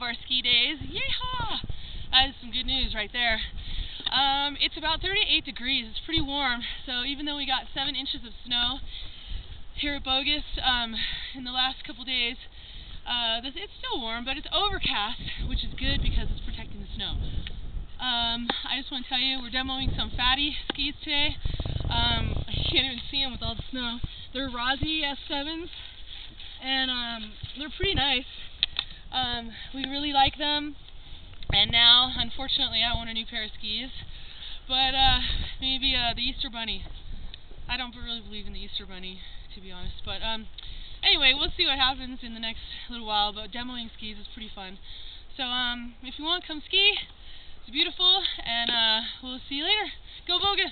outdoor ski days. Yeehaw! That is some good news right there. It's about 38 degrees. It's pretty warm. So even though we got 7 inches of snow here at Bogus in the last couple days, it's still warm, but it's overcast, which is good because it's protecting the snow. I just want to tell you, we're demoing some fatty skis today. I can't even see them with all the snow. They're Rossi S7s, and they're pretty nice. We really like them, and now, unfortunately, I want a new pair of skis, but maybe the Easter Bunny. I don't really believe in the Easter Bunny, to be honest, but anyway, we'll see what happens in the next little while, but demoing skis is pretty fun. So if you want, come ski. It's beautiful, and we'll see you later. Go Bogus!